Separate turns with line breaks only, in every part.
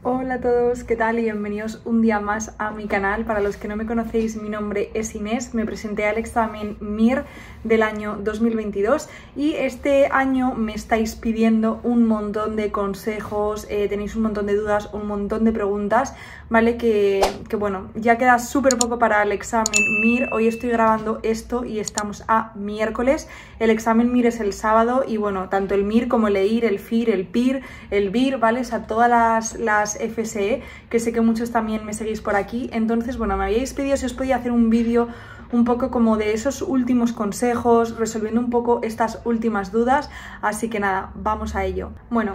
Hola a todos, ¿qué tal? Y bienvenidos un día más a mi canal. Para los que no me conocéis, mi nombre es Inés, me presenté al examen MIR del año 2022 y este año me estáis pidiendo un montón de consejos, tenéis un montón de dudas, un montón de preguntas, ¿vale? Que bueno, ya queda súper poco para el examen MIR. Hoy estoy grabando esto y estamos a miércoles. El examen MIR es el sábado y bueno, tanto el MIR como el EIR, el FIR, el PIR, el BIR, ¿vale? O sea, todas las FSE, que sé que muchos también me seguís por aquí. Entonces, bueno, me habíais pedido si os podía hacer un vídeo un poco como de esos últimos consejos, resolviendo un poco estas últimas dudas, así que nada, vamos a ello. Bueno,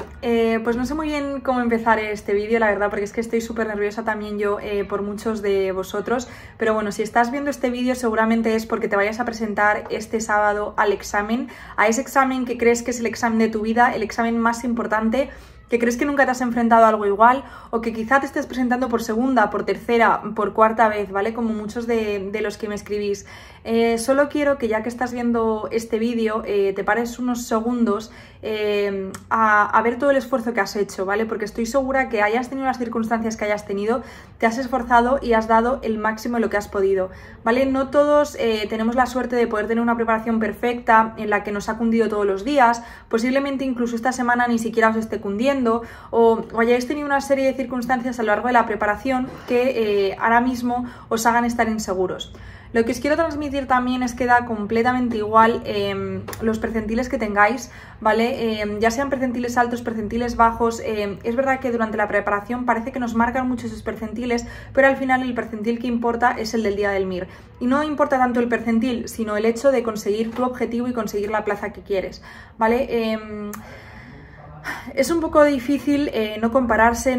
pues no sé muy bien cómo empezar este vídeo, la verdad, porque es que estoy súper nerviosa también yo por muchos de vosotros, pero bueno, si estás viendo este vídeo seguramente es porque te vayas a presentar este sábado al examen, a ese examen que crees que es el examen de tu vida, el examen más importante, que crees que nunca te has enfrentado a algo igual o que quizá te estés presentando por segunda, por tercera, por cuarta vez, ¿vale? Como muchos de los que me escribís. Solo quiero que ya que estás viendo este vídeo te pares unos segundos a ver todo el esfuerzo que has hecho, ¿vale? Porque estoy segura que hayas tenido las circunstancias que hayas tenido, te has esforzado y has dado el máximo de lo que has podido, ¿vale? No todos tenemos la suerte de poder tener una preparación perfecta en la que nos ha cundido todos los días, posiblemente incluso esta semana ni siquiera os esté cundiendo o hayáis tenido una serie de circunstancias a lo largo de la preparación que ahora mismo os hagan estar inseguros. Lo que os quiero transmitir también es que da completamente igual los percentiles que tengáis, ¿vale? Ya sean percentiles altos, percentiles bajos, es verdad que durante la preparación parece que nos marcan mucho esos percentiles, pero al final el percentil que importa es el del día del MIR. Y no importa tanto el percentil, sino el hecho de conseguir tu objetivo y conseguir la plaza que quieres, ¿vale? Es un poco difícil no compararse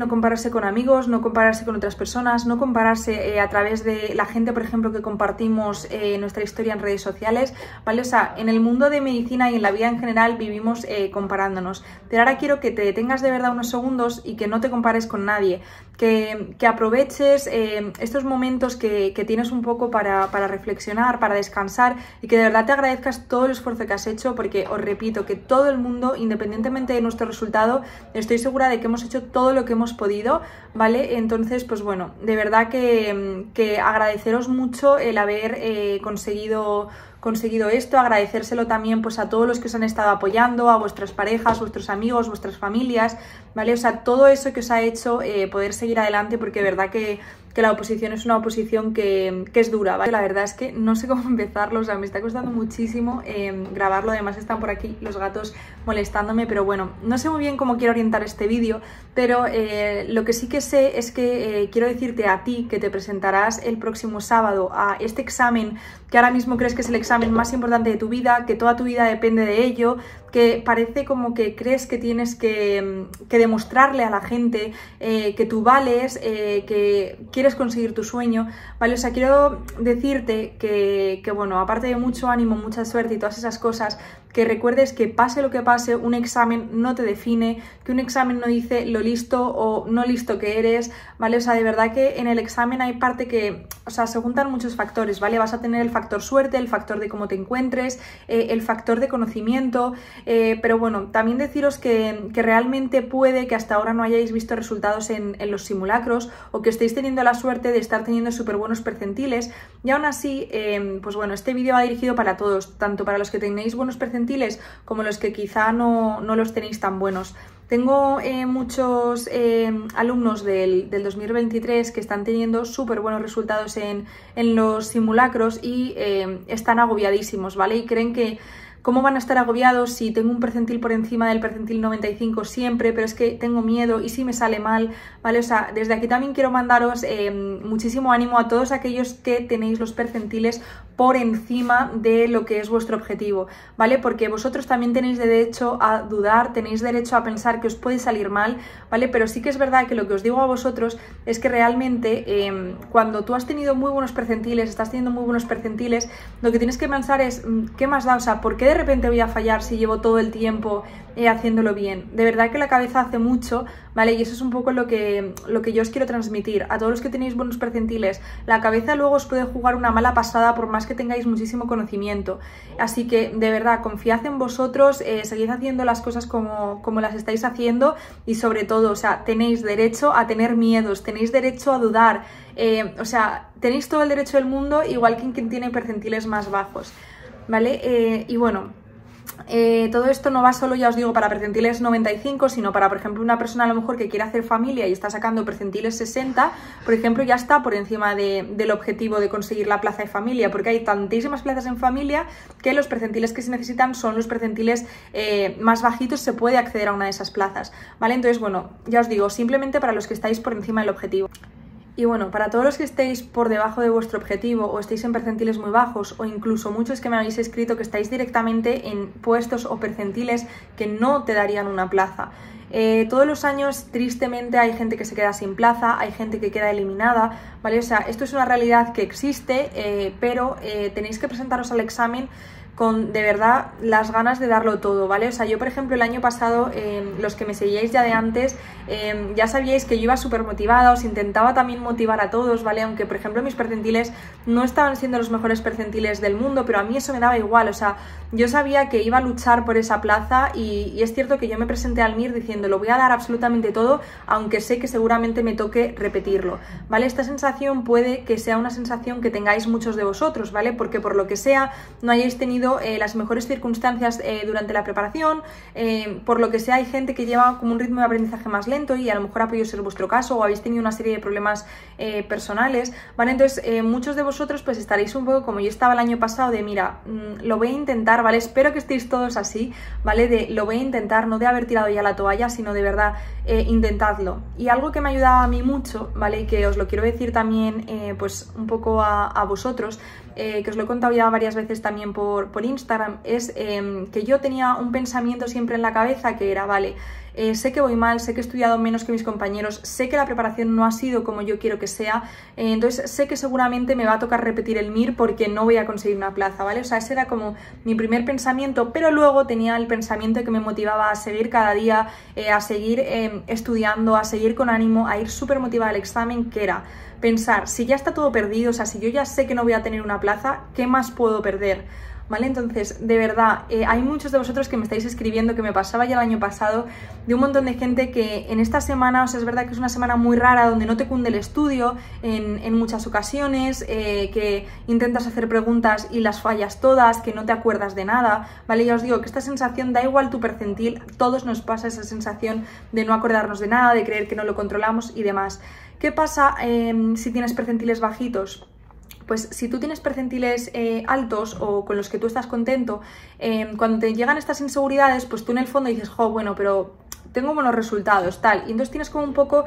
con amigos, no compararse con otras personas, no compararse a través de la gente, por ejemplo, que compartimos nuestra historia en redes sociales, ¿vale? O sea, en el mundo de medicina y en la vida en general vivimos comparándonos. Pero ahora quiero que te detengas de verdad unos segundos y que no te compares con nadie, que aproveches estos momentos que tienes un poco para reflexionar, para descansar y que de verdad te agradezcas todo el esfuerzo que has hecho, porque os repito que todo el mundo, independientemente de nuestro resultado, estoy segura de que hemos hecho todo lo que hemos podido, ¿vale? Entonces, pues bueno, de verdad que agradeceros mucho el haber conseguido esto, agradecérselo también pues a todos los que os han estado apoyando, a vuestras parejas, vuestros amigos, vuestras familias, ¿vale? O sea, todo eso que os ha hecho poder seguir adelante, porque de verdad que la oposición es una oposición que es dura, ¿vale? La verdad es que no sé cómo empezarlo, o sea, me está costando muchísimo grabarlo, además están por aquí los gatos molestándome, pero bueno, no sé muy bien cómo quiero orientar este vídeo, pero lo que sí que sé es que quiero decirte a ti que te presentarás el próximo sábado a este examen que ahora mismo crees que es el examen más importante de tu vida, que toda tu vida depende de ello, que parece como que crees que tienes que demostrarle a la gente que tú vales, que quieres conseguir tu sueño, ¿vale? O sea, quiero decirte que bueno, aparte de mucho ánimo, mucha suerte y todas esas cosas, que recuerdes que pase lo que pase, un examen no te define, que un examen no dice lo listo o no listo que eres, ¿vale? O sea, de verdad que en el examen hay parte que, o sea, se juntan muchos factores, ¿vale? Vas a tener el factor suerte, el factor de cómo te encuentres, el factor de conocimiento, pero bueno, también deciros que realmente puede que hasta ahora no hayáis visto resultados en los simulacros o que estéis teniendo la suerte de estar teniendo súper buenos percentiles y aún así, pues bueno, este vídeo va dirigido para todos, tanto para los que tenéis buenos percentiles como los que quizá no los tenéis tan buenos. Tengo muchos alumnos del 2023 que están teniendo súper buenos resultados en los simulacros y están agobiadísimos, ¿vale? Y creen que ¿cómo van a estar agobiados si tengo un percentil por encima del percentil 95 siempre, pero es que tengo miedo y si me sale mal, ¿vale? O sea, desde aquí también quiero mandaros muchísimo ánimo a todos aquellos que tenéis los percentiles por encima de lo que es vuestro objetivo, ¿vale? Porque vosotros también tenéis derecho a dudar, tenéis derecho a pensar que os puede salir mal, ¿vale? Pero sí que es verdad que lo que os digo a vosotros es que realmente cuando tú has tenido muy buenos percentiles, estás teniendo muy buenos percentiles, lo que tienes que pensar es, ¿qué más da? O sea, ¿por qué de repente voy a fallar si llevo todo el tiempo haciéndolo bien? De verdad que la cabeza hace mucho, ¿vale? Y eso es un poco lo que yo os quiero transmitir. A todos los que tenéis buenos percentiles, la cabeza luego os puede jugar una mala pasada por más que tengáis muchísimo conocimiento. Así que de verdad, confiad en vosotros, seguid haciendo las cosas como las estáis haciendo y sobre todo, o sea, tenéis derecho a tener miedos, tenéis derecho a dudar, o sea, tenéis todo el derecho del mundo, igual que quien tiene percentiles más bajos, ¿vale? Y bueno, todo esto no va solo, ya os digo, para percentiles 95, sino para, por ejemplo, una persona a lo mejor que quiere hacer familia y está sacando percentiles 60, por ejemplo, ya está por encima del objetivo de conseguir la plaza de familia, porque hay tantísimas plazas en familia que los percentiles que se necesitan son los percentiles más bajitos, se puede acceder a una de esas plazas, ¿vale? Entonces, bueno, ya os digo, simplemente para los que estáis por encima del objetivo. Y bueno, para todos los que estéis por debajo de vuestro objetivo o estéis en percentiles muy bajos o incluso muchos que me habéis escrito que estáis directamente en puestos o percentiles que no te darían una plaza. Todos los años, tristemente, hay gente que se queda sin plaza, hay gente que queda eliminada, ¿vale? O sea, esto es una realidad que existe, pero tenéis que presentaros al examen con de verdad las ganas de darlo todo, ¿vale? O sea, yo por ejemplo el año pasado, los que me seguíais ya de antes, ya sabíais que yo iba súper motivada, os intentaba también motivar a todos, ¿vale? Aunque por ejemplo mis percentiles no estaban siendo los mejores percentiles del mundo, pero a mí eso me daba igual, o sea, yo sabía que iba a luchar por esa plaza y es cierto que yo me presenté al MIR diciendo lo voy a dar absolutamente todo, aunque sé que seguramente me toque repetirlo, ¿vale? Esta sensación puede que sea una sensación que tengáis muchos de vosotros, ¿vale? Porque por lo que sea no hayáis tenido las mejores circunstancias durante la preparación, por lo que sea hay gente que lleva como un ritmo de aprendizaje más lento y a lo mejor ha podido ser vuestro caso o habéis tenido una serie de problemas personales, ¿vale? Entonces muchos de vosotros pues estaréis un poco como yo estaba el año pasado de mira, lo voy a intentar, ¿vale? Espero que estéis todos así, ¿vale? De lo voy a intentar, no de haber tirado ya la toalla, sino de verdad intentadlo. Y algo que me ha ayudado a mí mucho, ¿vale? Y que os lo quiero decir también pues un poco a vosotros, que os lo he contado ya varias veces también por Instagram, es que yo tenía un pensamiento siempre en la cabeza que era, vale, sé que voy mal, sé que he estudiado menos que mis compañeros, sé que la preparación no ha sido como yo quiero que sea, entonces sé que seguramente me va a tocar repetir el MIR porque no voy a conseguir una plaza, ¿vale? O sea, ese era como mi primer pensamiento, pero luego tenía el pensamiento que me motivaba a seguir cada día, a seguir estudiando, a seguir con ánimo, a ir súper motivada al examen, que era pensar, si ya está todo perdido, o sea, si yo ya sé que no voy a tener una plaza, ¿qué más puedo perder? ¿Vale? Entonces, de verdad, hay muchos de vosotros que me estáis escribiendo, que me pasaba ya el año pasado, de un montón de gente que en esta semana, o sea, es verdad que es una semana muy rara donde no te cunde el estudio en muchas ocasiones, que intentas hacer preguntas y las fallas todas, que no te acuerdas de nada, ¿vale? Ya os digo que esta sensación, da igual tu percentil, todos nos pasa esa sensación de no acordarnos de nada, de creer que no lo controlamos y demás. ¿Qué pasa si tienes percentiles bajitos? Pues si tú tienes percentiles altos o con los que tú estás contento, cuando te llegan estas inseguridades, pues tú en el fondo dices, jo, bueno, pero tengo buenos resultados, tal, y entonces tienes como un poco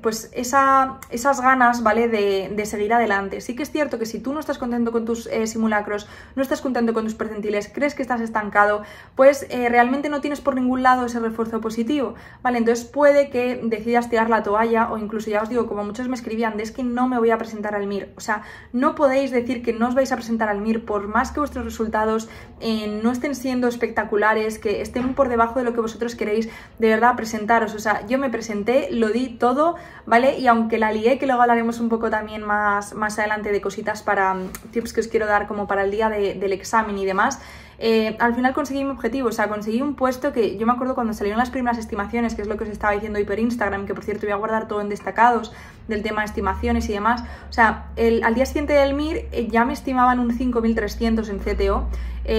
pues esas ganas, ¿vale? De seguir adelante. Sí que es cierto que si tú no estás contento con tus simulacros, no estás contento con tus percentiles, crees que estás estancado, pues realmente no tienes por ningún lado ese refuerzo positivo, ¿vale? Entonces puede que decidas tirar la toalla o incluso, ya os digo, como muchos me escribían, es que no me voy a presentar al MIR, o sea, no podéis decir que no os vais a presentar al MIR por más que vuestros resultados no estén siendo espectaculares, que estén por debajo de lo que vosotros queréis. De verdad, presentaros, o sea, yo me presenté, lo di todo, ¿vale? Y aunque la lié, que luego hablaremos un poco también más adelante de cositas para tips que os quiero dar como para el día del examen y demás, al final conseguí mi objetivo, o sea, conseguí un puesto que yo me acuerdo cuando salieron las primeras estimaciones, que es lo que os estaba diciendo hoy por Instagram, que por cierto voy a guardar todo en destacados del tema de estimaciones y demás, o sea, al día siguiente del MIR ya me estimaban un 5.300 en CTO,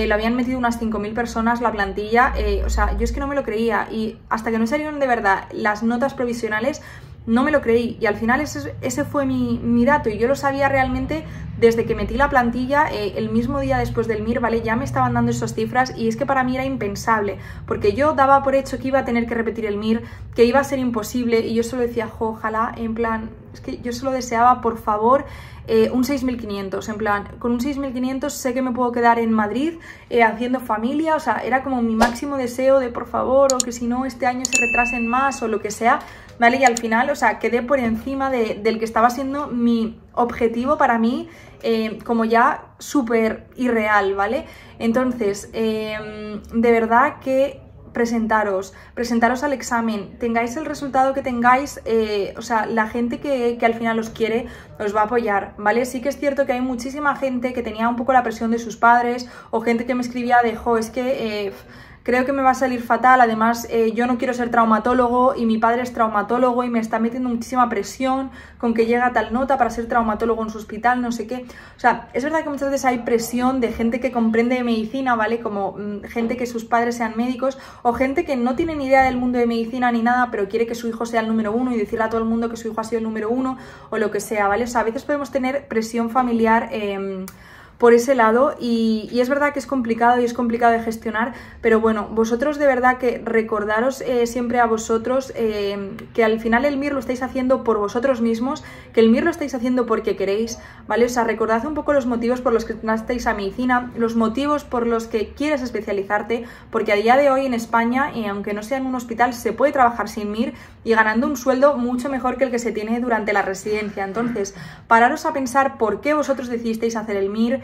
lo habían metido unas 5.000 personas la plantilla, o sea, yo es que no me lo creía y hasta que no salieron de verdad las notas provisionales no me lo creí y al final ese fue mi dato y yo lo sabía realmente desde que metí la plantilla, el mismo día después del MIR, ¿vale? Ya me estaban dando esas cifras y es que para mí era impensable, porque yo daba por hecho que iba a tener que repetir el MIR, que iba a ser imposible y yo solo decía, jo, ojalá, en plan, es que yo solo deseaba, por favor, un 6.500, en plan, con un 6.500 sé que me puedo quedar en Madrid haciendo familia, o sea, era como mi máximo deseo de por favor, o que si no este año se retrasen más o lo que sea, ¿vale? Y al final, o sea, quedé por encima del que estaba siendo mi objetivo para mí, como ya súper irreal, ¿vale? Entonces, de verdad que presentaros al examen, tengáis el resultado que tengáis, o sea, la gente que al final os quiere os va a apoyar, ¿vale? Sí que es cierto que hay muchísima gente que tenía un poco la presión de sus padres o gente que me escribía de, jo, es que creo que me va a salir fatal, además yo no quiero ser traumatólogo y mi padre es traumatólogo y me está metiendo muchísima presión con que llega tal nota para ser traumatólogo en su hospital, no sé qué. O sea, es verdad que muchas veces hay presión de gente que comprende de medicina, ¿vale? Como gente que sus padres sean médicos o gente que no tiene ni idea del mundo de medicina ni nada, pero quiere que su hijo sea el número uno y decirle a todo el mundo que su hijo ha sido el número uno o lo que sea, ¿vale? O sea, a veces podemos tener presión familiar por ese lado y es verdad que es complicado y es complicado de gestionar, pero bueno, vosotros de verdad que recordaros siempre a vosotros que al final el MIR lo estáis haciendo por vosotros mismos, que el MIR lo estáis haciendo porque queréis, ¿vale? O sea, recordad un poco los motivos por los que nasteis a medicina, los motivos por los que quieres especializarte, porque a día de hoy en España, aunque no sea en un hospital, se puede trabajar sin MIR y ganando un sueldo mucho mejor que el que se tiene durante la residencia. Entonces, pararos a pensar por qué vosotros decidisteis hacer el MIR,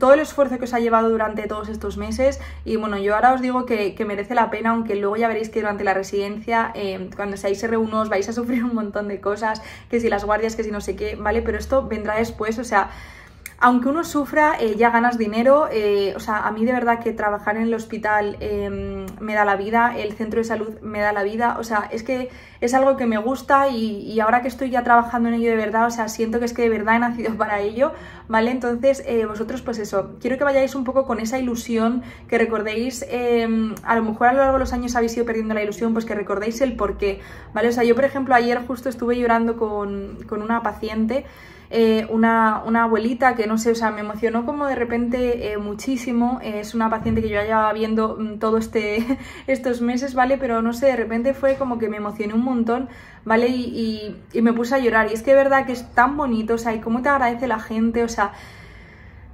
todo el esfuerzo que os ha llevado durante todos estos meses y bueno, yo ahora os digo que merece la pena, aunque luego ya veréis que durante la residencia, cuando seáis R1 os vais a sufrir un montón de cosas, que si las guardias, que si no sé qué, ¿vale? Pero esto vendrá después, o sea, aunque uno sufra, ya ganas dinero, o sea, a mí de verdad que trabajar en el hospital me da la vida, el centro de salud me da la vida, o sea, es que es algo que me gusta y ahora que estoy ya trabajando en ello de verdad, o sea, siento que es que de verdad he nacido para ello, ¿vale? Entonces, vosotros pues eso, quiero que vayáis un poco con esa ilusión, que recordéis, a lo mejor a lo largo de los años habéis ido perdiendo la ilusión, pues que recordéis el porqué, ¿vale? O sea, yo por ejemplo ayer justo estuve llorando con una paciente, una abuelita que no sé, o sea, me emocionó como de repente muchísimo, es una paciente que yo ya llevaba viendo estos meses, ¿vale? Pero no sé, de repente fue como que me emocioné un montón, ¿vale? Y me puse a llorar y es que de verdad que es tan bonito, o sea, y cómo te agradece la gente, o sea,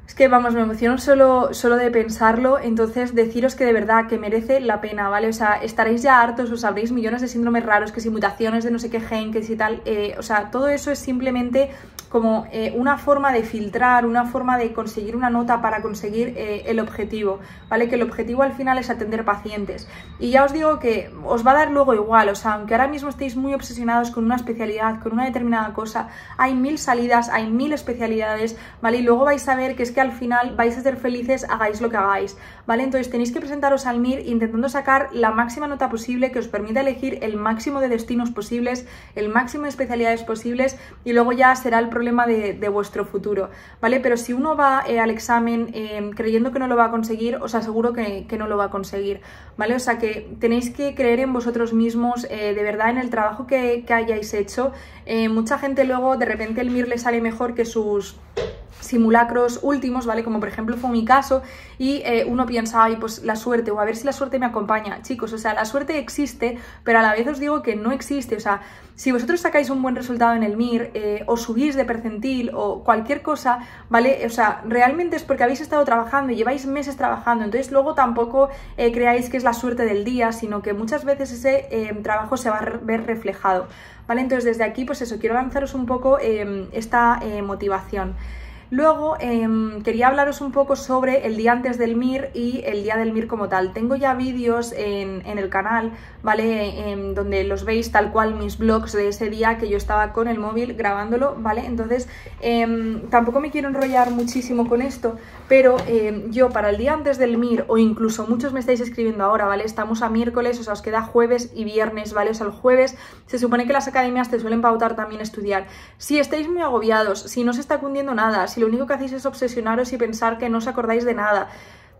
es que vamos, me emociono solo de pensarlo, entonces deciros que de verdad que merece la pena, ¿vale? O sea, estaréis ya hartos, os sabréis millones de síndromes raros, que si mutaciones de no sé qué gen, que si tal, o sea, todo eso es simplemente como una forma de filtrar, una forma de conseguir una nota para conseguir el objetivo, ¿vale? Que el objetivo al final es atender pacientes. Y ya os digo que os va a dar luego igual, o sea, aunque ahora mismo estéis muy obsesionados con una especialidad, con una determinada cosa, hay 1000 salidas, hay 1000 especialidades, ¿vale? Y luego vais a ver que es que al final vais a ser felices, hagáis lo que hagáis, ¿vale? Entonces tenéis que presentaros al MIR intentando sacar la máxima nota posible que os permita elegir el máximo de destinos posibles, el máximo de especialidades posibles y luego ya será el problema de vuestro futuro, ¿vale? Pero si uno va al examen creyendo que no lo va a conseguir, os aseguro que no lo va a conseguir, ¿vale? O sea que tenéis que creer en vosotros mismos, de verdad en el trabajo que hayáis hecho. Mucha gente luego de repente el MIR le sale mejor que sus simulacros últimos, ¿vale? Como por ejemplo fue mi caso y uno piensa, ay, pues la suerte, o a ver si la suerte me acompaña. Chicos, o sea, la suerte existe, pero a la vez os digo que no existe, o sea, si vosotros sacáis un buen resultado en el MIR o subís de percentil o cualquier cosa, ¿vale? O sea, realmente es porque habéis estado trabajando y lleváis meses trabajando, entonces luego tampoco creáis que es la suerte del día, sino que muchas veces ese trabajo se va a ver reflejado, ¿vale? Entonces desde aquí, pues eso, quiero lanzaros un poco esta motivación. Luego quería hablaros un poco sobre el día antes del MIR y el día del MIR como tal. Tengo ya vídeos en el canal, ¿vale? Donde los veis tal cual mis vlogs de ese día que yo estaba con el móvil grabándolo, ¿vale? Entonces tampoco me quiero enrollar muchísimo con esto, pero yo para el día antes del MIR, o incluso muchos me estáis escribiendo ahora, ¿vale? Estamos a miércoles, o sea, os queda jueves y viernes, ¿vale? O sea, el jueves se supone que las academias te suelen pautar también estudiar. Si estáis muy agobiados, si no se está cundiendo nada, si lo único que hacéis es obsesionaros y pensar que no os acordáis de nada,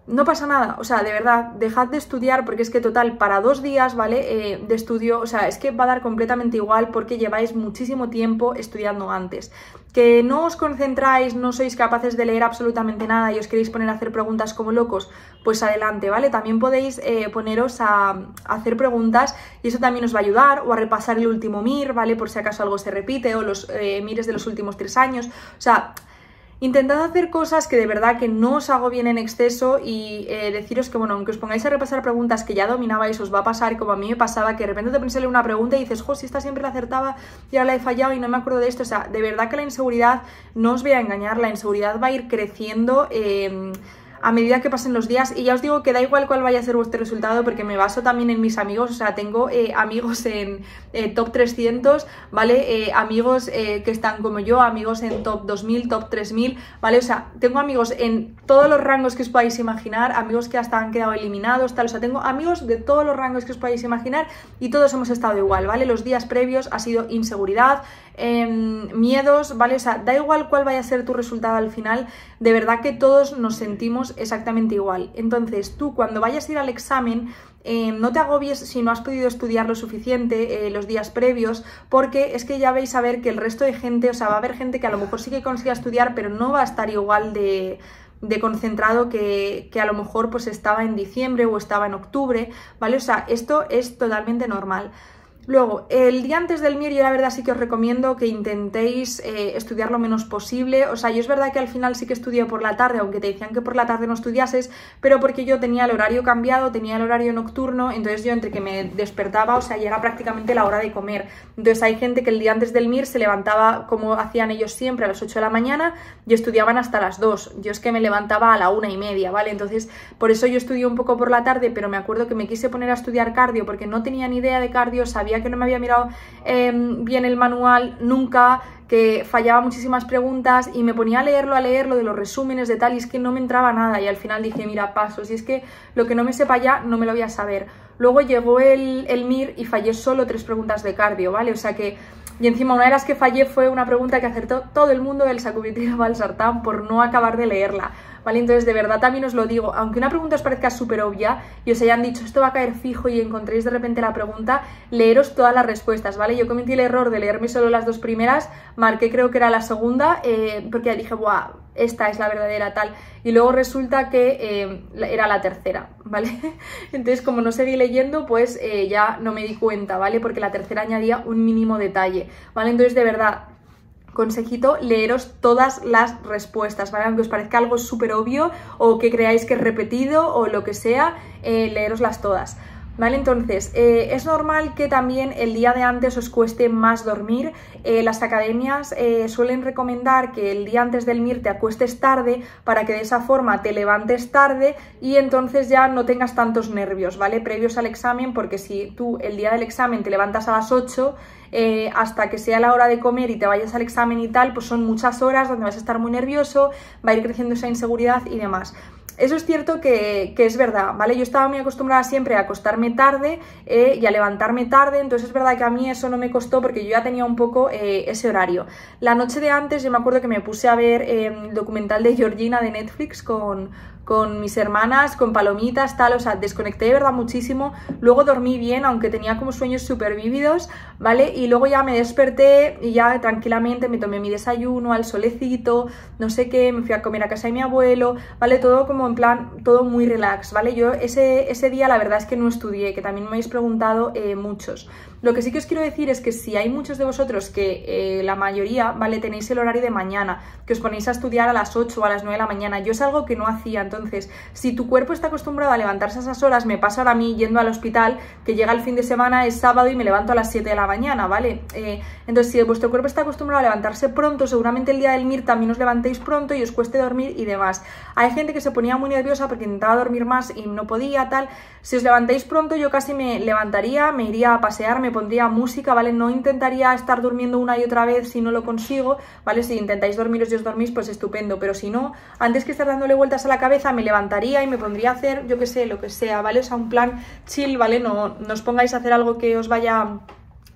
no pasa nada, o sea, de verdad, dejad de estudiar porque es que total, para 2 días, ¿vale? De estudio, o sea, es que va a dar completamente igual porque lleváis muchísimo tiempo estudiando antes. Que no os concentráis, no sois capaces de leer absolutamente nada y os queréis poner a hacer preguntas como locos, pues adelante, ¿vale? También podéis poneros a hacer preguntas y eso también os va a ayudar, o a repasar el último MIR, ¿vale? Por si acaso algo se repite, o los MIRs de los últimos 3 años, o sea, intentad hacer cosas que de verdad que no os hago bien en exceso y deciros que, bueno, aunque os pongáis a repasar preguntas que ya dominabais, os va a pasar como a mí me pasaba, que de repente te pones a leer una pregunta y dices, jo, si esta siempre la acertaba y ahora la he fallado y no me acuerdo de esto. O sea, de verdad que la inseguridad, no os voy a engañar, la inseguridad va a ir creciendo a medida que pasen los días, y ya os digo que da igual cuál vaya a ser vuestro resultado, porque me baso también en mis amigos, o sea, tengo amigos en top 300, ¿vale? Amigos que están como yo, amigos en top 2000, top 3000, ¿vale? O sea, tengo amigos en todos los rangos que os podáis imaginar, amigos que hasta han quedado eliminados, tal, o sea, tengo amigos de todos los rangos que os podáis imaginar y todos hemos estado igual, ¿vale? Los días previos ha sido inseguridad, miedos, ¿vale? O sea, da igual cuál vaya a ser tu resultado al final, de verdad que todos nos sentimos exactamente igual. Entonces, tú cuando vayas a ir al examen, no te agobies si no has podido estudiar lo suficiente los días previos, porque es que ya vais a ver que el resto de gente, o sea, va a haber gente que a lo mejor sí que consiga estudiar, pero no va a estar igual de concentrado que a lo mejor pues estaba en diciembre o estaba en octubre, ¿vale? O sea, esto es totalmente normal. Luego, el día antes del MIR yo la verdad sí que os recomiendo que intentéis estudiar lo menos posible. O sea, yo es verdad que al final sí que estudié por la tarde, aunque te decían que por la tarde no estudiases, pero porque yo tenía el horario cambiado, tenía el horario nocturno, entonces yo entre que me despertaba, o sea, ya era prácticamente la hora de comer. Entonces hay gente que el día antes del MIR se levantaba, como hacían ellos siempre, a las 8 de la mañana y estudiaban hasta las 2. Yo es que me levantaba a la 1:30, ¿vale? Entonces, por eso yo estudié un poco por la tarde, pero me acuerdo que me quise poner a estudiar cardio porque no tenía ni idea de cardio, sabía que no me había mirado bien el manual nunca, que fallaba muchísimas preguntas y me ponía a leerlo de los resúmenes de tal y es que no me entraba nada y al final dije, mira, paso, si es que lo que no me sepa ya no me lo voy a saber. Luego llegó el MIR y fallé solo 3 preguntas de cardio, ¿vale? O sea que, y encima una de las que fallé fue una pregunta que acertó todo el mundo del sacubitril valsartán por no acabar de leerla, ¿vale? Entonces, de verdad también os lo digo, aunque una pregunta os parezca súper obvia y os hayan dicho esto va a caer fijo y encontréis de repente la pregunta, leeros todas las respuestas, ¿vale? Yo cometí el error de leerme solo las 2 primeras, marqué creo que era la segunda, porque dije, ¡buah! Esta es la verdadera tal, y luego resulta que era la tercera, ¿vale? Entonces, como no seguí leyendo, pues ya no me di cuenta, ¿vale? Porque la tercera añadía un mínimo detalle, ¿vale? Entonces, de verdad, consejito, leeros todas las respuestas, ¿vale? Aunque os parezca algo súper obvio o que creáis que es repetido o lo que sea, leeroslas todas. ¿Vale? Entonces, es normal que también el día de antes os cueste más dormir. Las academias suelen recomendar que el día antes del MIR te acuestes tarde para que de esa forma te levantes tarde y entonces ya no tengas tantos nervios, ¿vale? Previos al examen, porque si tú el día del examen te levantas a las 8, hasta que sea la hora de comer y te vayas al examen y tal, pues son muchas horas donde vas a estar muy nervioso, va a ir creciendo esa inseguridad y demás. Eso es cierto que es verdad, ¿vale? Yo estaba muy acostumbrada siempre a acostarme tarde y a levantarme tarde, entonces es verdad que a mí eso no me costó porque yo ya tenía un poco ese horario. La noche de antes yo me acuerdo que me puse a ver el documental de Georgina de Netflix con mis hermanas, con palomitas, tal, o sea, desconecté de verdad muchísimo, luego dormí bien, aunque tenía como sueños súper vívidos, ¿vale? Y luego ya me desperté y ya tranquilamente me tomé mi desayuno al solecito, no sé qué, me fui a comer a casa de mi abuelo, ¿vale? Todo como en plan, todo muy relax, ¿vale? Yo ese día la verdad es que no estudié, que también me habéis preguntado muchos. Lo que sí que os quiero decir es que si hay muchos de vosotros que la mayoría, ¿vale? Tenéis el horario de mañana, que os ponéis a estudiar a las 8 o a las 9 de la mañana, yo es algo que no hacía. Entonces, si tu cuerpo está acostumbrado a levantarse a esas horas, me pasa ahora a mí yendo al hospital, que llega el fin de semana, es sábado y me levanto a las 7 de la mañana, ¿vale? Entonces, si vuestro cuerpo está acostumbrado a levantarse pronto, seguramente el día del MIR también os levantéis pronto y os cueste dormir y demás. Hay gente que se ponía muy nerviosa porque intentaba dormir más y no podía, tal. Si os levantáis pronto, yo casi me levantaría, me iría a pasear, me pondría música, ¿vale? No intentaría estar durmiendo una y otra vez si no lo consigo, ¿vale? Si intentáis dormiros y os dormís, pues estupendo, pero si no, antes que estar dándole vueltas a la cabeza, me levantaría y me pondría a hacer, yo qué sé, lo que sea, ¿vale? O sea, un plan chill, ¿vale? No os pongáis a hacer algo que os vaya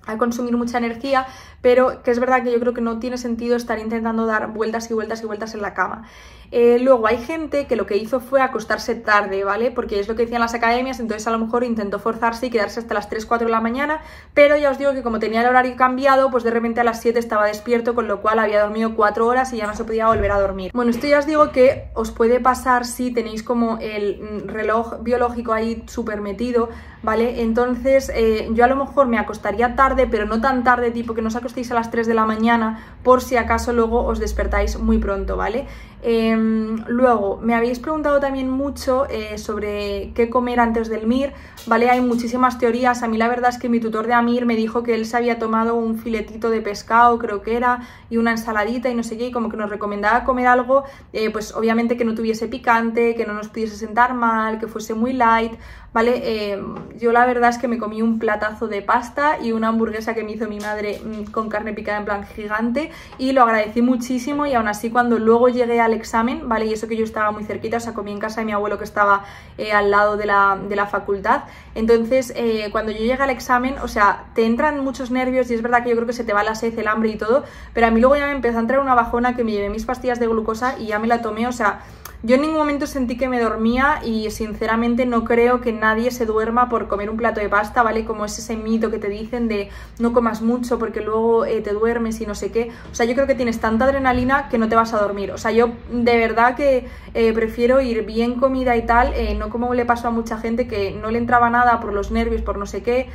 a consumir mucha energía, pero que es verdad que yo creo que no tiene sentido estar intentando dar vueltas y vueltas y vueltas en la cama. Luego hay gente que lo que hizo fue acostarse tarde, ¿vale? Porque es lo que decían las academias, entonces a lo mejor intentó forzarse y quedarse hasta las 3, 4 de la mañana, pero ya os digo que como tenía el horario cambiado, pues de repente a las 7 estaba despierto, con lo cual había dormido 4 horas y ya no se podía volver a dormir. Bueno, esto ya os digo que os puede pasar si tenéis como el reloj biológico ahí súper metido, ¿vale? Entonces yo a lo mejor me acostaría tarde, pero no tan tarde, tipo que no os acostéis a las 3 de la mañana, por si acaso luego os despertáis muy pronto, ¿vale? Luego, me habéis preguntado también mucho sobre qué comer antes del MIR, ¿vale? Hay muchísimas teorías. A mí la verdad es que mi tutor de AMIR me dijo que él se había tomado un filetito de pescado, creo que era, y una ensaladita y no sé qué, y como que nos recomendaba comer algo, pues obviamente que no tuviese picante, que no nos pudiese sentar mal, que fuese muy light, ¿vale? Yo la verdad es que me comí un platazo de pasta y una hamburguesa que me hizo mi madre con carne picada en plan gigante y lo agradecí muchísimo, y aún así cuando luego llegué al examen, ¿vale? Y eso que yo estaba muy cerquita, o sea, comí en casa de mi abuelo que estaba al lado de la facultad. Entonces cuando yo llegué al examen, o sea, te entran muchos nervios y es verdad que yo creo que se te va la sed, el hambre y todo, pero a mí luego ya me empezó a entrar una bajona que me llevé mis pastillas de glucosa y ya me la tomé, o sea, yo en ningún momento sentí que me dormía y sinceramente no creo que nadie se duerma por comer un plato de pasta, ¿vale? Como es ese mito que te dicen de no comas mucho porque luego te duermes y no sé qué. O sea, yo creo que tienes tanta adrenalina que no te vas a dormir. O sea, yo de verdad que prefiero ir bien comida y tal, no como le pasó a mucha gente que no le entraba nada por los nervios, por no sé qué,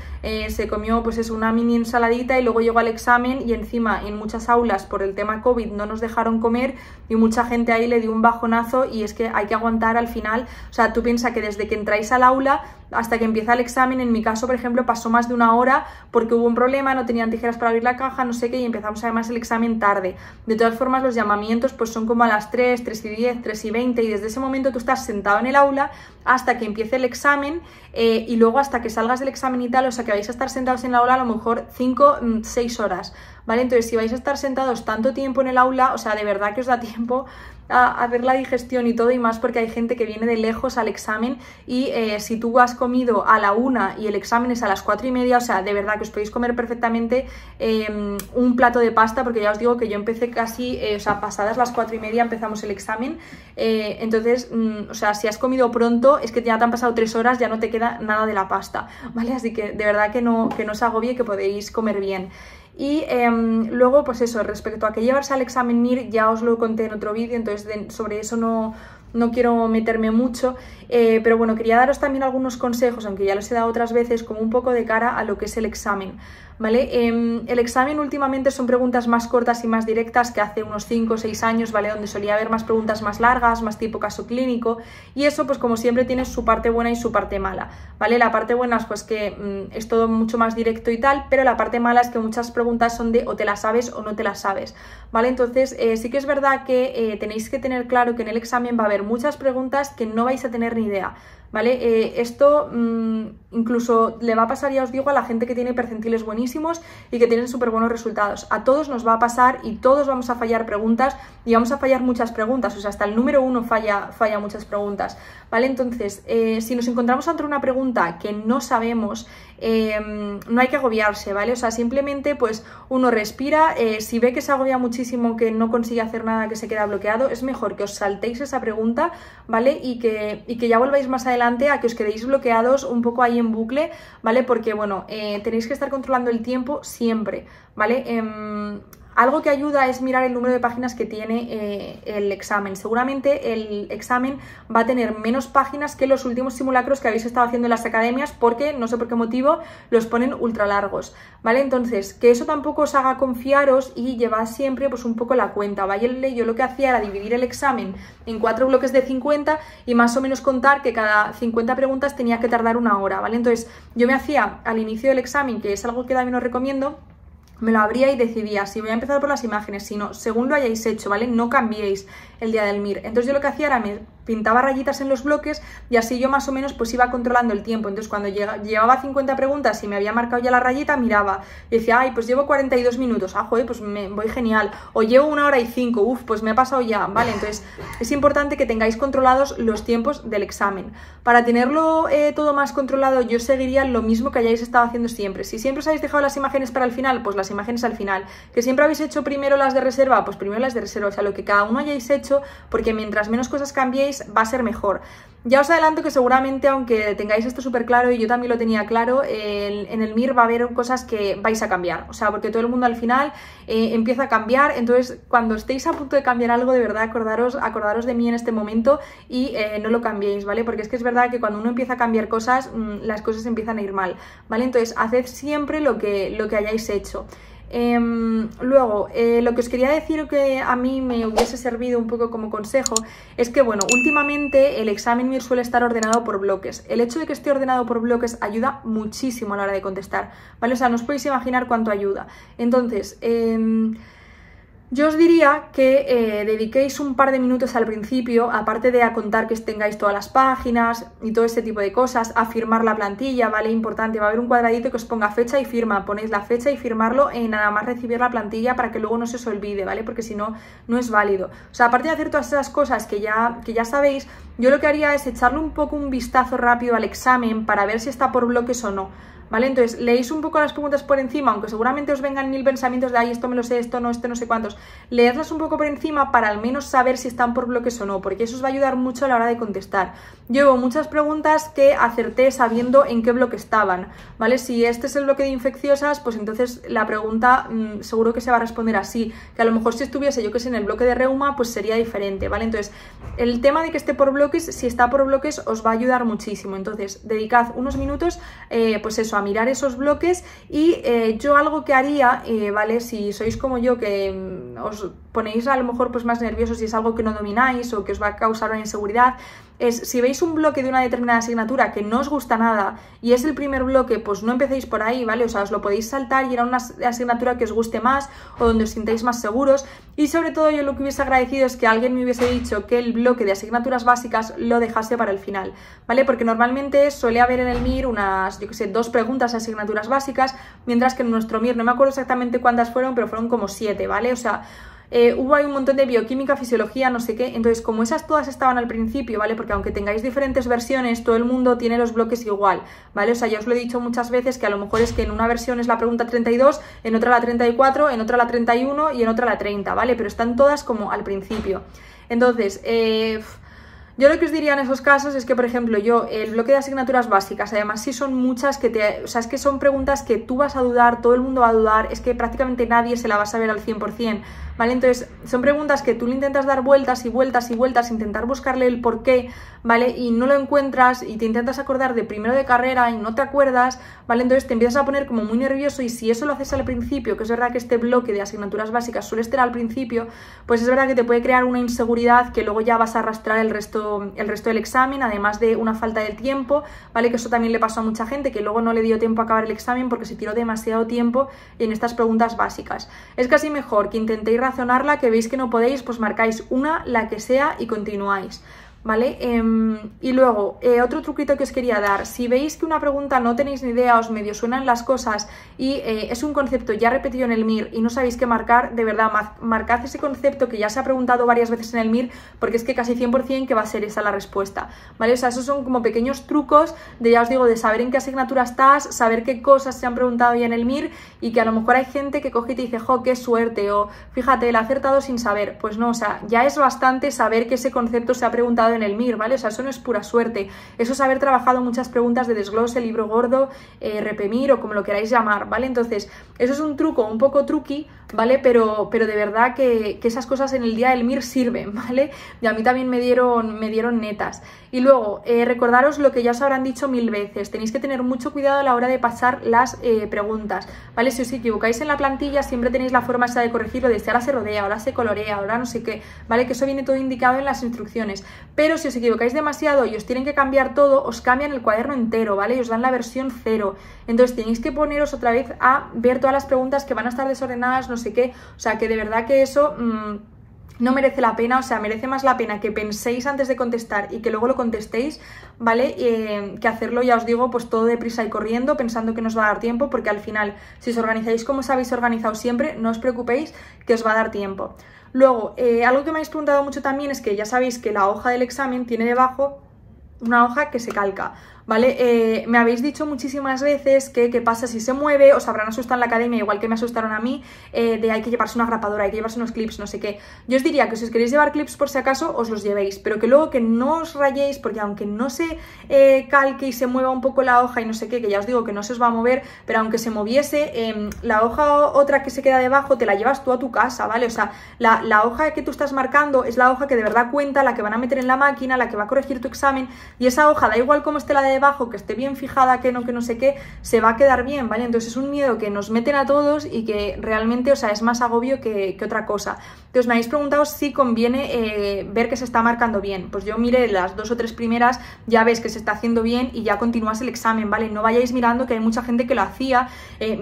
se comió pues es una mini ensaladita y luego llegó al examen y encima en muchas aulas por el tema COVID no nos dejaron comer y mucha gente ahí le dio un bajonazo. Y es que hay que aguantar al final, o sea, tú piensas que desde que entráis al aula hasta que empieza el examen, en mi caso, por ejemplo, pasó más de una hora porque hubo un problema, no tenían tijeras para abrir la caja, no sé qué, y empezamos además el examen tarde. De todas formas, los llamamientos pues son como a las 3, 3:10, 3:20, y desde ese momento tú estás sentado en el aula hasta que empiece el examen y luego hasta que salgas del examen y tal, o sea que vais a estar sentados en el aula a lo mejor 5, 6 horas, ¿vale? Entonces, si vais a estar sentados tanto tiempo en el aula, o sea, de verdad que os da tiempo a hacer la digestión y todo, y más porque hay gente que viene de lejos al examen y si tú has comido a la 1 y el examen es a las 4:30, o sea, de verdad que os podéis comer perfectamente un plato de pasta, porque ya os digo que yo empecé casi, o sea, pasadas las 4:30 empezamos el examen, entonces, o sea, si has comido pronto es que ya te han pasado 3 horas, ya no te queda nada de la pasta, ¿vale? Así que de verdad que no os agobie, que podéis comer bien. Y luego, pues eso, respecto a que llevarse al examen MIR, ya os lo conté en otro vídeo, entonces sobre eso no quiero meterme mucho, pero bueno, quería daros también algunos consejos, aunque ya los he dado otras veces, como un poco de cara a lo que es el examen, ¿vale? El examen últimamente son preguntas más cortas y más directas que hace unos 5 o 6 años, ¿vale? Donde solía haber más preguntas más largas, más tipo caso clínico, y eso pues como siempre tiene su parte buena y su parte mala, ¿vale? La parte buena es pues que es todo mucho más directo y tal, pero la parte mala es que muchas preguntas son de o te las sabes o no te las sabes, ¿vale? Entonces sí que es verdad que tenéis que tener claro que en el examen va a haber muchas preguntas que no vais a tener ni idea, ¿vale? Esto incluso le va a pasar, ya os digo, a la gente que tiene percentiles buenísimos y que tienen súper buenos resultados. A todos nos va a pasar y todos vamos a fallar preguntas y vamos a fallar muchas preguntas, o sea, hasta el número 1 falla muchas preguntas, ¿vale? Entonces, si nos encontramos ante una pregunta que no sabemos, no hay que agobiarse, ¿vale? O sea, simplemente pues uno respira, si ve que se agobia muchísimo, que no consigue hacer nada, que se queda bloqueado, es mejor que os saltéis esa pregunta, ¿vale? Y que ya volváis más adelante a que os quedéis bloqueados un poco ahí en bucle, ¿vale? Porque, bueno, tenéis que estar controlando el tiempo siempre, ¿vale? Algo que ayuda es mirar el número de páginas que tiene el examen. Seguramente el examen va a tener menos páginas que los últimos simulacros que habéis estado haciendo en las academias, porque no sé por qué motivo los ponen ultra largos, ¿vale? Entonces, que eso tampoco os haga confiaros y llevad siempre pues un poco la cuenta, ¿vale? Yo lo que hacía era dividir el examen en 4 bloques de 50 y más o menos contar que cada 50 preguntas tenía que tardar 1 hora, ¿vale? Entonces, yo me hacía al inicio del examen, que es algo que también os recomiendo, me lo abría y decidía si voy a empezar por las imágenes, si no, según lo hayáis hecho, ¿vale? No cambiéis el día del MIR. Entonces yo lo que hacía era me pintaba rayitas en los bloques y así yo más o menos pues iba controlando el tiempo. Entonces cuando llevaba 50 preguntas y me había marcado ya la rayita, miraba y decía, ay, pues llevo 42 minutos, ah, joder, pues me voy genial. O llevo 1 hora y 5, uff, pues me he pasado ya, ¿vale? Entonces es importante que tengáis controlados los tiempos del examen. Para tenerlo todo más controlado, yo seguiría lo mismo que hayáis estado haciendo siempre. Si siempre os habéis dejado las imágenes para el final, pues las imágenes al final. Que siempre habéis hecho primero las de reserva, pues primero las de reserva. O sea, lo que cada uno hayáis hecho, porque mientras menos cosas cambiéis, va a ser mejor. Ya os adelanto que seguramente, aunque tengáis esto súper claro y yo también lo tenía claro, en el MIR va a haber cosas que vais a cambiar, o sea, porque todo el mundo al final empieza a cambiar. Entonces cuando estéis a punto de cambiar algo, de verdad acordaros de mí en este momento y no lo cambiéis, ¿vale? Porque es que es verdad que cuando uno empieza a cambiar cosas, las cosas empiezan a ir mal, ¿vale? Entonces haced siempre lo que hayáis hecho. Luego, lo que os quería decir que a mí me hubiese servido un poco como consejo es que, bueno, últimamente el examen MIR suele estar ordenado por bloques. El hecho de que esté ordenado por bloques ayuda muchísimo a la hora de contestar, ¿vale? O sea, no os podéis imaginar cuánto ayuda. Entonces, yo os diría que dediquéis un par de minutos al principio, aparte de a contar que tengáis todas las páginas y todo ese tipo de cosas, a firmar la plantilla, ¿vale? Importante, va a haber un cuadradito que os ponga fecha y firma, ponéis la fecha y firmarlo en nada más recibir la plantilla para que luego no se os olvide, ¿vale? Porque si no, no es válido. O sea, aparte de hacer todas esas cosas que ya sabéis, yo lo que haría es echarle un poco un vistazo rápido al examen para ver si está por bloques o no. ¿Vale? Entonces, leéis un poco las preguntas por encima, aunque seguramente os vengan 1000 pensamientos de, ay, esto me lo sé, esto no sé cuántos. Leedlas un poco por encima para al menos saber si están por bloques o no, porque eso os va a ayudar mucho a la hora de contestar. Yo hubo muchas preguntas que acerté sabiendo en qué bloque estaban, ¿vale? Si este es el bloque de infecciosas, pues entonces la pregunta seguro que se va a responder así, que a lo mejor si estuviese, yo que sé, en el bloque de reuma, pues sería diferente, ¿vale? Entonces, el tema de que esté por bloques, si está por bloques, os va a ayudar muchísimo. Entonces, dedicad unos minutos, pues eso, a mirar esos bloques y yo algo que haría, ¿vale? Si sois como yo que os ponéis a lo mejor pues más nerviosos y es algo que no domináis o que os va a causar una inseguridad, es si veis un bloque de una determinada asignatura que no os gusta nada y es el primer bloque, pues no empecéis por ahí, ¿vale? O sea, os lo podéis saltar y ir a una asignatura que os guste más o donde os sintáis más seguros. Y sobre todo yo lo que hubiese agradecido es que alguien me hubiese dicho que el bloque de asignaturas básicas lo dejase para el final, ¿vale? Porque normalmente suele haber en el MIR unas, yo que sé, 2 preguntas de asignaturas básicas, mientras que en nuestro MIR, no me acuerdo exactamente cuántas fueron, pero fueron como 7, ¿vale? O sea, hubo ahí un montón de bioquímica, fisiología, no sé qué. Entonces, como esas todas estaban al principio, ¿vale? Porque aunque tengáis diferentes versiones, todo el mundo tiene los bloques igual, ¿vale? O sea, ya os lo he dicho muchas veces que a lo mejor es que en una versión es la pregunta 32, en otra la 34, en otra la 31 y en otra la 30, ¿vale? Pero están todas como al principio. Entonces, yo lo que os diría en esos casos es que, por ejemplo, yo, el bloque de asignaturas básicas, además sí son muchas o sea, es que son preguntas que tú vas a dudar, todo el mundo va a dudar, es que prácticamente nadie se la va a saber al 100%, ¿vale? Entonces, son preguntas que tú le intentas dar vueltas y vueltas y vueltas, intentar buscarle el porqué, ¿vale? Y no lo encuentras y te intentas acordar de primero de carrera y no te acuerdas, ¿vale? Entonces te empiezas a poner como muy nervioso y si eso lo haces al principio, que es verdad que este bloque de asignaturas básicas suele estar al principio, pues es verdad que te puede crear una inseguridad que luego ya vas a arrastrar el resto del examen, además de una falta de tiempo, ¿vale? Que eso también le pasó a mucha gente, que luego no le dio tiempo a acabar el examen porque se tiró demasiado tiempo en estas preguntas básicas. Es casi mejor que intentéis razonarla, que veis que no podéis, pues marcáis una, la que sea, y continuáis, ¿vale? Y luego, otro truquito que os quería dar, si veis que una pregunta no tenéis ni idea, os medio suenan las cosas y es un concepto ya repetido en el MIR y no sabéis qué marcar, de verdad, marcad ese concepto que ya se ha preguntado varias veces en el MIR, porque es que casi 100% que va a ser esa la respuesta, ¿vale? O sea, esos son como pequeños trucos de, ya os digo, de saber en qué asignatura estás, saber qué cosas se han preguntado ya en el MIR y que a lo mejor hay gente que coge y te dice, jo, qué suerte, o fíjate, el acertado sin saber. Pues no, o sea, ya es bastante saber que ese concepto se ha preguntado en el MIR, ¿vale? O sea, eso no es pura suerte, eso es haber trabajado muchas preguntas de desglose, libro gordo, repemir o como lo queráis llamar, ¿vale? Entonces, eso es un truco un poco truqui, ¿vale? Pero de verdad que esas cosas en el día del MIR sirven, ¿vale? Y a mí también me dieron netas. Y luego, recordaros lo que ya os habrán dicho 1000 veces, tenéis que tener mucho cuidado a la hora de pasar las preguntas, ¿vale? Si os equivocáis en la plantilla, siempre tenéis la forma esa de corregirlo, de si ahora se rodea, ahora se colorea, ahora no sé qué, ¿vale? Que eso viene todo indicado en las instrucciones. Pero si os equivocáis demasiado y os tienen que cambiar todo, os cambian el cuaderno entero, ¿vale? Y os dan la versión 0. Entonces tenéis que poneros otra vez a ver todas las preguntas que van a estar desordenadas, no sé qué. O sea, que de verdad que eso no merece la pena, o sea, merece más la pena que penséis antes de contestar y que luego lo contestéis, ¿vale? Que hacerlo, ya os digo, pues todo deprisa y corriendo, pensando que no os va a dar tiempo, porque al final, si os organizáis como os habéis organizado siempre, no os preocupéis que os va a dar tiempo. Luego, algo que me habéis preguntado mucho también es que ya sabéis que la hoja del examen tiene debajo una hoja que se calca, ¿vale? Me habéis dicho muchísimas veces que qué pasa si se mueve, os habrán asustado en la academia, igual que me asustaron a mí, de hay que llevarse una grapadora, hay que llevarse unos clips, no sé qué. Yo os diría que si os queréis llevar clips por si acaso, os los llevéis, pero que luego que no os rayéis, porque aunque no se calque y se mueva un poco la hoja y no sé qué, que ya os digo que no se os va a mover, pero aunque se moviese, la hoja otra que se queda debajo te la llevas tú a tu casa, ¿vale? O sea, la hoja que tú estás marcando es la hoja que de verdad cuenta, la que van a meter en la máquina, la que va a corregir tu examen, y esa hoja, da igual cómo esté la de debajo, que esté bien fijada, que no sé qué, se va a quedar bien, ¿vale? Entonces es un miedo que nos meten a todos y que realmente, o sea, es más agobio que otra cosa. Entonces me habéis preguntado si conviene ver que se está marcando bien. Pues yo miré las 2 o 3 primeras, ya ves que se está haciendo bien y ya continúas el examen, ¿vale? No vayáis mirando, que hay mucha gente que lo hacía,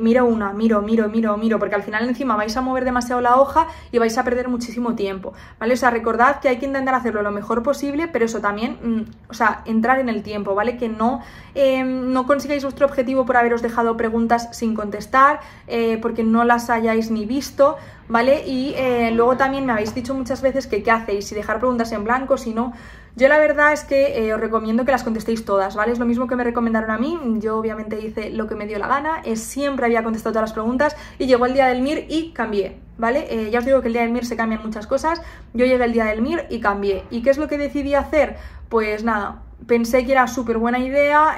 miro una, miro, porque al final encima vais a mover demasiado la hoja y vais a perder muchísimo tiempo, ¿vale? O sea, recordad que hay que intentar hacerlo lo mejor posible, pero eso también, o sea, entrar en el tiempo, ¿vale? Que no consigáis vuestro objetivo por haberos dejado preguntas sin contestar, porque no las hayáis ni visto, ¿vale? Y luego también me habéis dicho muchas veces que qué hacéis, si dejar preguntas en blanco, si no. Yo la verdad es que os recomiendo que las contestéis todas, ¿vale? Es lo mismo que me recomendaron a mí, yo obviamente hice lo que me dio la gana, siempre había contestado todas las preguntas y llegó el día del MIR y cambié, ¿vale? Ya os digo que el día del MIR se cambian muchas cosas, yo llegué el día del MIR y cambié. ¿Y qué es lo que decidí hacer? Pues nada, pensé que era súper buena idea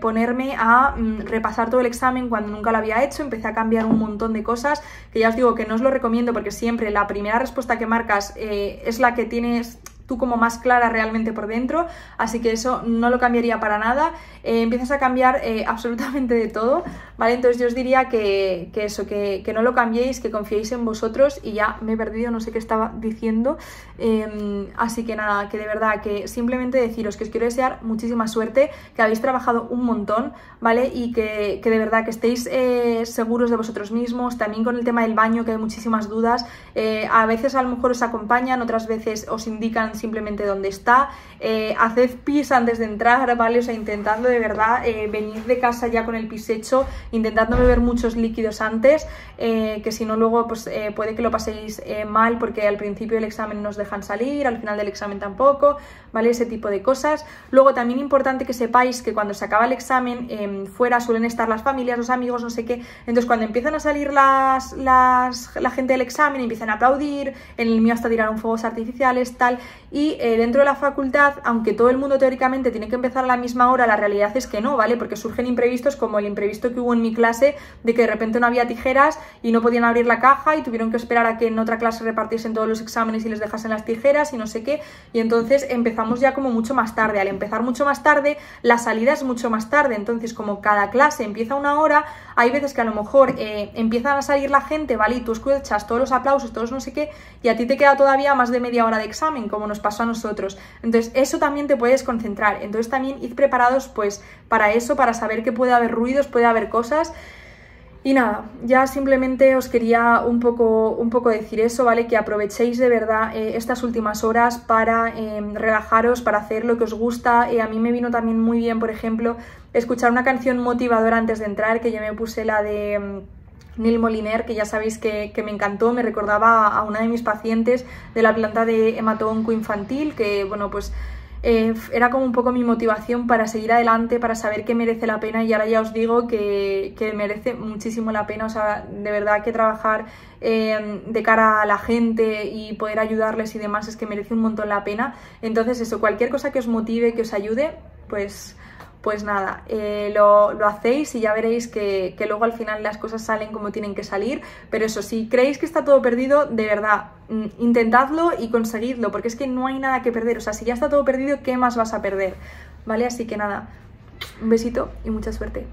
ponerme a repasar todo el examen cuando nunca lo había hecho, empecé a cambiar un montón de cosas, que ya os digo que no os lo recomiendo porque siempre la primera respuesta que marcas es la que tienes tú como más clara realmente por dentro, así que eso no lo cambiaría para nada. Empiezas a cambiar absolutamente de todo, ¿vale? Entonces yo os diría que eso, que no lo cambiéis, que confiéis en vosotros. Y ya me he perdido, no sé qué estaba diciendo, así que nada, que de verdad que simplemente deciros que os quiero desear muchísima suerte, que habéis trabajado un montón, ¿vale? Y que de verdad que estéis seguros de vosotros mismos, también con el tema del baño, que hay muchísimas dudas, a veces a lo mejor os acompañan, otras veces os indican simplemente dónde está, haced pis antes de entrar, ¿vale? O sea, intentando de verdad venir de casa ya con el pis hecho, intentando beber muchos líquidos antes, que si no luego pues puede que lo paséis mal, porque al principio del examen no os dejan salir, al final del examen tampoco, ¿vale? Ese tipo de cosas. Luego también importante que sepáis que cuando se acaba el examen fuera suelen estar las familias, los amigos, no sé qué, entonces cuando empiezan a salir la gente del examen empiezan a aplaudir, en el mío hasta tiraron fuegos artificiales, tal. Y dentro de la facultad, aunque todo el mundo teóricamente tiene que empezar a la misma hora, la realidad es que no, ¿vale? Porque surgen imprevistos, como el imprevisto que hubo en mi clase de que de repente no había tijeras y no podían abrir la caja y tuvieron que esperar a que en otra clase repartiesen todos los exámenes y les dejasen las tijeras y no sé qué, y entonces empezamos ya como mucho más tarde. Al empezar mucho más tarde, la salida es mucho más tarde, entonces como cada clase empieza una hora, hay veces que a lo mejor empiezan a salir la gente, ¿vale? Y tú escuchas todos los aplausos, todos no sé qué, y a ti te queda todavía más de media hora de examen, como nos pasó a nosotros. Entonces eso también te puedes concentrar, entonces también id preparados pues para eso, para saber que puede haber ruidos, puede haber cosas. Y nada, ya simplemente os quería un poco decir eso, ¿vale? Que aprovechéis de verdad estas últimas horas para relajaros, para hacer lo que os gusta. A mí me vino también muy bien, por ejemplo, escuchar una canción motivadora antes de entrar, que yo me puse la de Neil Moliner, que ya sabéis que me encantó, me recordaba a una de mis pacientes de la planta de hemato-onco infantil, que bueno, pues era como un poco mi motivación para seguir adelante, para saber que merece la pena, y ahora ya os digo que merece muchísimo la pena. O sea, de verdad que trabajar de cara a la gente y poder ayudarles y demás es que merece un montón la pena. Entonces eso, cualquier cosa que os motive, que os ayude, pues nada, lo hacéis y ya veréis que luego al final las cosas salen como tienen que salir. Pero eso, si creéis que está todo perdido, de verdad, intentadlo y conseguidlo, porque es que no hay nada que perder. O sea, si ya está todo perdido, ¿qué más vas a perder? ¿Vale? Así que nada, un besito y mucha suerte.